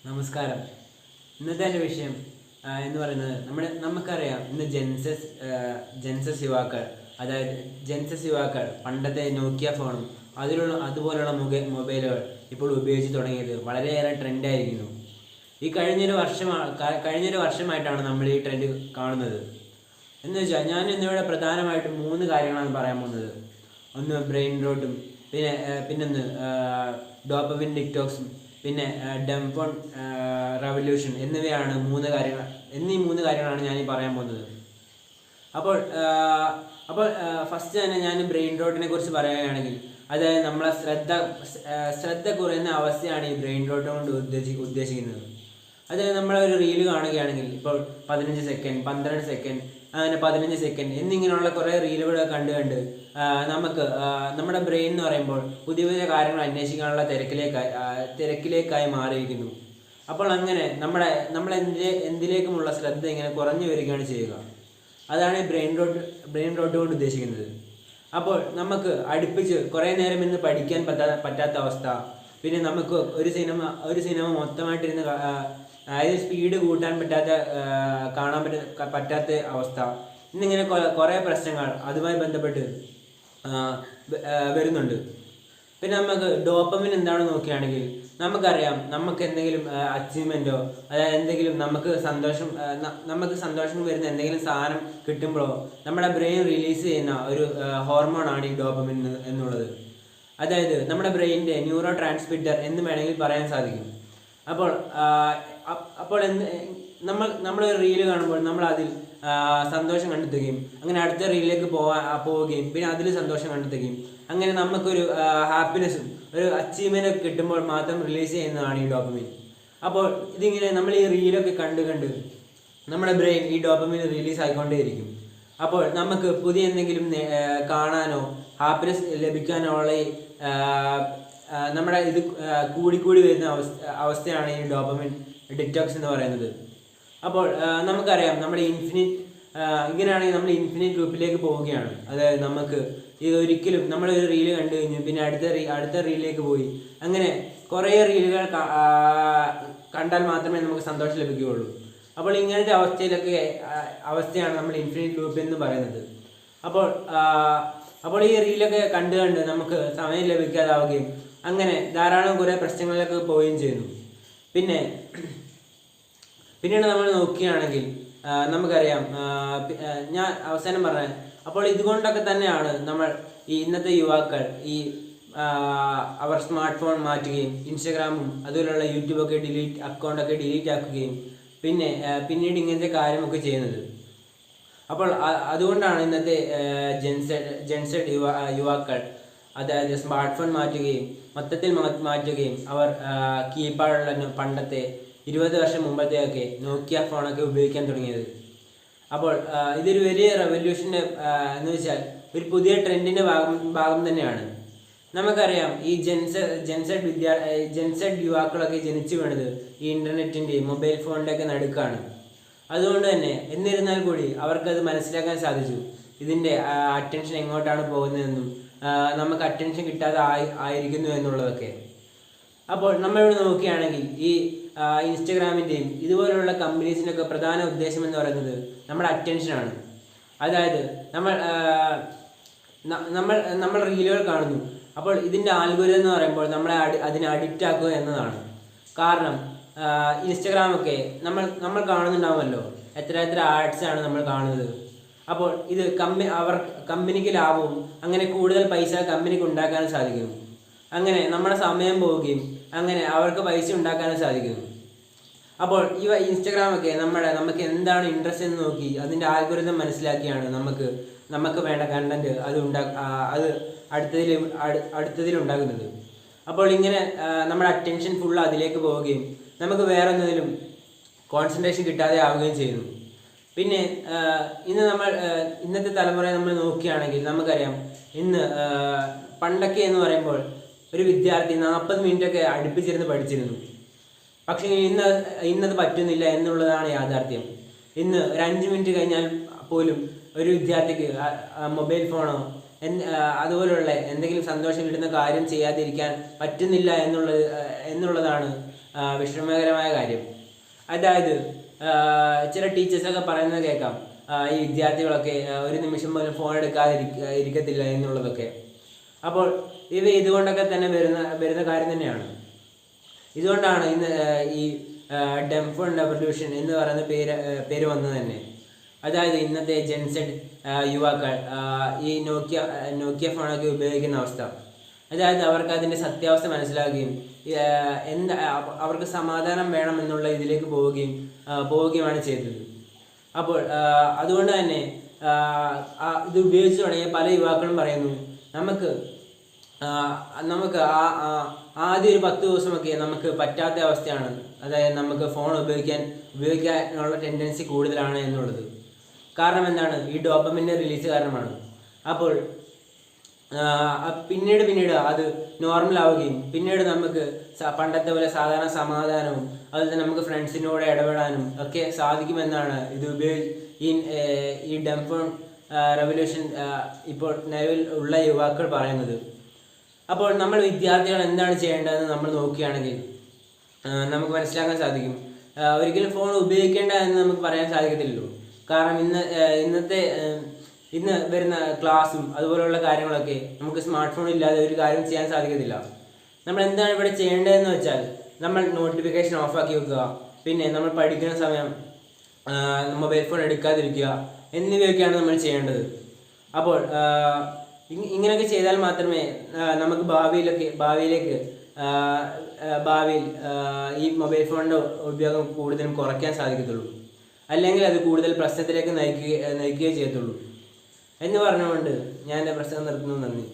നമസ്കാരം. ഇന്നത്തെ എൻ്റെ വിഷയം എന്ന് പറയുന്നത് നമുക്കറിയാം ഇന്ന് ജെൻസസ് യുവാക്കൾ, അതായത് ജെൻസസ് യുവാക്കൾ പണ്ടത്തെ നോക്കിയ ഫോണും അതുപോലുള്ള മൊബൈലുകൾ ഇപ്പോൾ ഉപയോഗിച്ച് തുടങ്ങിയത് വളരെയേറെ ട്രെൻഡായിരിക്കുന്നു. ഈ കഴിഞ്ഞൊരു വർഷമായിട്ടാണ് നമ്മൾ ഈ ട്രെൻഡ് കാണുന്നത്. എന്ന് വെച്ചാൽ ഞാൻ ഇന്നിവിടെ പ്രധാനമായിട്ടും 3 കാര്യങ്ങളാണ് പറയാൻ പോകുന്നത്. ഒന്ന് ബ്രെയിൻ റോട്ടും, പിന്നൊന്ന് ഡോപ്പമിൻ ഡിറ്റോക്സും, പിന്നെ ഡംഫോൺ റവല്യൂഷൻ എന്നിവയാണ് 3 കാര്യങ്ങൾ. എന്നീ 3 കാര്യങ്ങളാണ് ഞാൻ പറയാൻ പോകുന്നത്. അപ്പോൾ ഫസ്റ്റ് തന്നെ ഞാൻ ബ്രെയിൻ റോട്ടിനെ കുറിച്ച് പറയുകയാണെങ്കിൽ, അതായത് നമ്മളെ ശ്രദ്ധ കുറയുന്ന അവസ്ഥയാണ് ഈ ബ്രെയിൻ റോട്ട് കൊണ്ട് ഉദ്ദേശിക്കുന്നത്. അതായത് നമ്മളൊരു റീല് കാണുകയാണെങ്കിൽ ഇപ്പോൾ 15 സെക്കൻഡ്, 12 സെക്കൻഡ്, അങ്ങനെ 15 സെക്കൻഡ് എന്നിങ്ങനെയുള്ള കുറേ റീലുകൾ കണ്ട് നമുക്ക് നമ്മുടെ ബ്രെയിൻ എന്ന് പറയുമ്പോൾ പുതിയ പുതിയ കാര്യങ്ങൾ അന്വേഷിക്കാനുള്ള തിരക്കിലേക്കായി മാറിയിരിക്കുന്നു. അപ്പോൾ അങ്ങനെ നമ്മൾ എന്തിലേക്കുമുള്ള ശ്രദ്ധ ഇങ്ങനെ കുറഞ്ഞു വരികയാണ് ചെയ്യുക. അതാണ് ഈ ബ്രെയിൻ റോട്ട് കൊണ്ട് ഉദ്ദേശിക്കുന്നത്. അപ്പോൾ നമുക്ക് അടുപ്പിച്ച് കുറേ നേരം ഇന്ന് പഠിക്കാൻ പറ്റാത്ത അവസ്ഥ, പിന്നെ നമുക്ക് ഒരു സിനിമ മൊത്തമായിട്ടിരുന്ന് അതായത് സ്പീഡ് കൂട്ടാൻ കാണാൻ പറ്റാത്ത അവസ്ഥ എന്നിങ്ങനെ കുറേ പ്രശ്നങ്ങൾ അതുമായി ബന്ധപ്പെട്ട് വരുന്നുണ്ട്. പിന്നെ നമുക്ക് ഡോപ്പമിൻ എന്താണെന്ന് നോക്കുകയാണെങ്കിൽ നമുക്കറിയാം, നമുക്ക് എന്തെങ്കിലും അച്ചീവ്മെൻറ്റോ, അതായത് എന്തെങ്കിലും നമുക്ക് സന്തോഷം വരുന്ന എന്തെങ്കിലും സാധനം കിട്ടുമ്പോഴോ നമ്മുടെ ബ്രെയിൻ റിലീസ് ചെയ്യുന്ന ഒരു ഹോർമോണാണ് ഈ ഡോപ്പമിൻ എന്നുള്ളത്. അതായത് നമ്മുടെ ബ്രെയിനിൻ്റെ ന്യൂറോ ട്രാൻസ്മിറ്റർ എന്ന് വേണമെങ്കിൽ പറയാൻ സാധിക്കും. അപ്പോൾ നമ്മളൊരു റീല് കാണുമ്പോൾ നമ്മൾ അതിൽ സന്തോഷം കണ്ടെത്തുകയും അങ്ങനെ അടുത്ത റീലിലേക്ക് പോവുകയും പിന്നെ അതിൽ സന്തോഷം കണ്ടെത്തുകയും അങ്ങനെ നമുക്കൊരു ഹാപ്പിനെസ്സും ഒരു അച്ചീവ്മെൻ്റ് കിട്ടുമ്പോൾ മാത്രം റിലീസ് ചെയ്യുന്നതാണ് ഈ ഡോപ്പമിൻ. അപ്പോൾ ഇതിങ്ങനെ നമ്മൾ ഈ റീലൊക്കെ കണ്ട് നമ്മുടെ ബ്രെയിൻ ഈ ഡോപ്പമിൻ റിലീസ് ആയിക്കൊണ്ടേയിരിക്കും. അപ്പോൾ നമുക്ക് പുതിയ എന്തെങ്കിലും കാണാനോ ഹാപ്പിനെസ് ലഭിക്കാനോ ഉള്ള നമ്മുടെ ഇത് കൂടിക്കൂടി വരുന്ന അവസ്ഥയാണ് ഈ ഡോപ്പമിൻ ഡിറ്റോക്സ് എന്ന് പറയുന്നത്. അപ്പോൾ നമുക്കറിയാം ഇങ്ങനെയാണെങ്കിൽ നമ്മൾ ഇൻഫിനിറ്റ് ലൂപ്പിലേക്ക് പോവുകയാണ്. അതായത് നമുക്ക് ഇതൊരിക്കലും നമ്മളൊരു റീല് കണ്ടു കഴിഞ്ഞു, പിന്നെ അടുത്ത റീലിലേക്ക് പോയി, അങ്ങനെ കുറേ റീലുകൾ കണ്ടാൽ മാത്രമേ നമുക്ക് സന്തോഷം ലഭിക്കുകയുള്ളൂ. അപ്പോൾ ഇങ്ങനത്തെ അവസ്ഥയാണ് നമ്മൾ ഇൻഫിനിറ്റ് ലൂപ്പ് എന്ന് പറയുന്നത്. അപ്പോൾ ഈ റീലൊക്കെ കണ്ട് നമുക്ക് സമയം ലഭിക്കാതാവുകയും അങ്ങനെ ധാരാളം കുറേ പ്രശ്നങ്ങളിലൊക്കെ പോവുകയും ചെയ്യുന്നു. പിന്നീട് നമ്മൾ നോക്കുകയാണെങ്കിൽ നമുക്കറിയാം, ഞാൻ അവസാനം പറഞ്ഞ അപ്പോൾ ഇതുകൊണ്ടൊക്കെ തന്നെയാണ് നമ്മൾ ഇന്നത്തെ യുവാക്കൾ അവർ സ്മാർട്ട് ഫോൺ മാറ്റുകയും ഇൻസ്റ്റഗ്രാമും അതുപോലുള്ള യൂട്യൂബൊക്കെ അക്കൗണ്ടൊക്കെ ഡിലീറ്റ് ആക്കുകയും പിന്നീട് ഇങ്ങനത്തെ കാര്യമൊക്കെ ചെയ്യുന്നത്. അപ്പോൾ അതുകൊണ്ടാണ് ഇന്നത്തെ ജെൻസെഡ് യുവാക്കൾ അതായത് സ്മാർട്ട് ഫോൺ മാറ്റുകയും മൊത്തത്തിൽ മാറ്റുകയും അവർ കീപാഡുള്ള പണ്ടത്തെ 20 വർഷം മുമ്പത്തെയൊക്കെ നോക്കിയ ഫോണൊക്കെ ഉപയോഗിക്കാൻ തുടങ്ങിയത്. അപ്പോൾ ഇതൊരു വലിയ റെവല്യൂഷൻ്റെ എന്ന് വെച്ചാൽ ഒരു പുതിയ ട്രെൻഡിൻ്റെ ഭാഗം തന്നെയാണ്. നമുക്കറിയാം ഈ ജെൻസെഡ് യുവാക്കളൊക്കെ ജനിച്ചു വീണത് ഈ ഇൻ്റർനെറ്റിൻ്റെയും മൊബൈൽ ഫോണിൻ്റെയൊക്കെ നടുക്കാണ്. അതുകൊണ്ട് തന്നെ എന്നിരുന്നാൽ കൂടി അവർക്കത് മനസ്സിലാക്കാൻ സാധിച്ചു ഇതിൻ്റെ അറ്റൻഷൻ എങ്ങോട്ടാണ് പോകുന്നതെന്നും നമുക്ക് അറ്റൻഷൻ കിട്ടാതെ ആയിരിക്കുന്നു എന്നുള്ളതൊക്കെ. അപ്പോൾ നമ്മളിവിടെ നോക്കുകയാണെങ്കിൽ ഈ ഇൻസ്റ്റഗ്രാമിൻ്റെയും ഇതുപോലുള്ള കമ്പനീസിൻ്റെയൊക്കെ പ്രധാന ഉദ്ദേശം എന്ന് പറയുന്നത് നമ്മുടെ അറ്റൻഷനാണ്. അതായത് നമ്മൾ റീലുകൾ കാണുന്നു, അപ്പോൾ ഇതിൻ്റെ ആൽഗോരിതം എന്ന് പറയുമ്പോൾ നമ്മളെ അതിനെ അഡിക്റ്റ് ആക്കുക എന്നതാണ്. കാരണം ഇൻസ്റ്റഗ്രാമൊക്കെ നമ്മൾ കാണുന്നുണ്ടാവുമല്ലോ, എത്ര ആഡ്സാണ് നമ്മൾ കാണുന്നത്. അപ്പോൾ ഇത് കമ്പനിക്ക് ലാഭവും അങ്ങനെ കൂടുതൽ പൈസ കമ്പനിക്ക് ഉണ്ടാക്കാനും സാധിക്കുന്നു. അങ്ങനെ നമ്മുടെ സമയം പോവുകയും അങ്ങനെ അവർക്ക് പൈസ ഉണ്ടാക്കാനും സാധിക്കുന്നു. അപ്പോൾ ഇൻസ്റ്റഗ്രാമൊക്കെ നമുക്ക് എന്താണ് ഇൻട്രസ്റ്റ് എന്ന് നോക്കി അതിൻ്റെ ആൽഗോരിതം മനസ്സിലാക്കിയാണ് നമുക്ക് വേണ്ട കണ്ടന്റ് അത് അടുത്തതിൽ ഉണ്ടാകുന്നത്. അപ്പോൾ ഇങ്ങനെ നമ്മുടെ അറ്റൻഷൻ ഫുൾ അതിലേക്ക് പോവുകയും നമുക്ക് വേറെ എന്തെങ്കിലും കോൺസെൻട്രേഷൻ കിട്ടാതെ ആവുകയും ചെയ്യുന്നു. പിന്നെ ഇന്നത്തെ തലമുറയെ നമ്മൾ നോക്കുകയാണെങ്കിൽ നമുക്കറിയാം, പണ്ടൊക്കെ എന്ന് പറയുമ്പോൾ ഒരു വിദ്യാർത്ഥി 40 മിനിറ്റൊക്കെ അടുപ്പിച്ചിരുന്ന് പഠിച്ചിരുന്നു. പക്ഷേ ഇന്നത് പറ്റുന്നില്ല എന്നുള്ളതാണ് യാഥാർത്ഥ്യം. ഇന്ന് ഒരു 5 മിനിറ്റ് കഴിഞ്ഞാൽ പോലും ഒരു വിദ്യാർത്ഥിക്ക് മൊബൈൽ ഫോണോ അതുപോലുള്ള എന്തെങ്കിലും സന്തോഷം കിട്ടുന്ന കാര്യം ചെയ്യാതിരിക്കാൻ പറ്റുന്നില്ല എന്നുള്ളതാണ് വിഷമകരമായ കാര്യം. അതായത് ചില ടീച്ചേഴ്സൊക്കെ പറയുന്നത് കേൾക്കാം, ഈ വിദ്യാർത്ഥികളൊക്കെ ഒരു നിമിഷം പോലും ഫോൺ എടുക്കാതെ ഇരിക്കത്തില്ല എന്നുള്ളതൊക്കെ. അപ്പോൾ ഇതുകൊണ്ടൊക്കെ തന്നെ വരുന്ന കാര്യം തന്നെയാണ്. ഇതുകൊണ്ടാണ് ഇന്ന് ഈ ഡംബ് ഫോൺ റെവല്യൂഷൻ എന്ന് പറയുന്ന പേര് വന്നത് തന്നെ. അതായത് ഇന്നത്തെ ജെൻസെഡ് യുവാക്കൾ ഈ നോക്കിയ ഫോണൊക്കെ ഉപയോഗിക്കുന്ന അവസ്ഥ. അതായത് അവർക്ക് അതിൻ്റെ സത്യാവസ്ഥ മനസ്സിലാക്കുകയും അവർക്ക് സമാധാനം വേണം എന്നുള്ള ഇതിലേക്ക് പോവുകയുമാണ് ചെയ്തത്. അപ്പോൾ അതുകൊണ്ട് തന്നെ ഇത് ഉപയോഗിച്ച് തുടങ്ങിയ പല യുവാക്കളും പറയുന്നു, നമുക്ക് ആദ്യം ഒരു 10 ദിവസമൊക്കെ നമുക്ക് പറ്റാത്ത അവസ്ഥയാണ്. അതായത് നമുക്ക് ഫോൺ ഉപയോഗിക്കാനുള്ള ടെൻഡൻസി കൂടുതലാണ് എന്നുള്ളത്. കാരണം എന്താണ്? ഈ ഡോപ്പമിൻ്റെ റിലീസ് കാരണമാണ്. അപ്പോൾ പിന്നീട് അത് നോർമൽ ആവുകയും പിന്നീട് നമുക്ക് പണ്ടത്തെ പോലെ സാധാരണ സമാധാനവും അതുപോലെ തന്നെ നമുക്ക് ഫ്രണ്ട്സിനോട് ഇടപെടാനും ഒക്കെ സാധിക്കുമെന്നാണ് ഈ ഡംബ് ഫോൺ റെവല്യൂഷൻ ഇപ്പോൾ നിലവിൽ ഉള്ള യുവാക്കൾ പറയുന്നത്. അപ്പോൾ നമ്മൾ വിദ്യാർത്ഥികൾ എന്താണ് ചെയ്യേണ്ടതെന്ന് നമ്മൾ നോക്കുകയാണെങ്കിൽ നമുക്ക് മനസ്സിലാക്കാൻ സാധിക്കും. ഒരിക്കലും ഫോൺ ഉപയോഗിക്കേണ്ട എന്ന് നമുക്ക് പറയാൻ സാധിക്കത്തില്ലല്ലോ. കാരണം ഇന്ന് വരുന്ന ക്ലാസ്സും അതുപോലുള്ള കാര്യങ്ങളൊക്കെ നമുക്ക് സ്മാർട്ട് ഫോൺ ഇല്ലാതെ ഒരു കാര്യം ചെയ്യാൻ സാധിക്കത്തില്ല. നമ്മൾ എന്താണ് ഇവിടെ ചെയ്യേണ്ടതെന്ന് വെച്ചാൽ, നമ്മൾ നോട്ടിഫിക്കേഷൻ ഓഫാക്കി വെക്കുക, പിന്നെ നമ്മൾ പഠിക്കുന്ന സമയം മൊബൈൽ ഫോൺ എടുക്കാതിരിക്കുക എന്നിവയൊക്കെയാണ് നമ്മൾ ചെയ്യേണ്ടത്. അപ്പോൾ ഇങ്ങനെയൊക്കെ ചെയ്താൽ മാത്രമേ നമുക്ക് ഭാവിയിൽ ഈ മൊബൈൽ ഫോണിൻ്റെ ഉപയോഗം കൂടുതലും കുറയ്ക്കാൻ സാധിക്കത്തുള്ളൂ. അല്ലെങ്കിൽ അത് കൂടുതൽ പ്രശ്നത്തിലേക്ക് നയിക്കുകയേ ചെയ്യത്തുള്ളൂ എന്ന് പറഞ്ഞുകൊണ്ട് ഞാൻ എൻ്റെ പ്രശ്നം നിർത്തുന്നു. നന്ദി.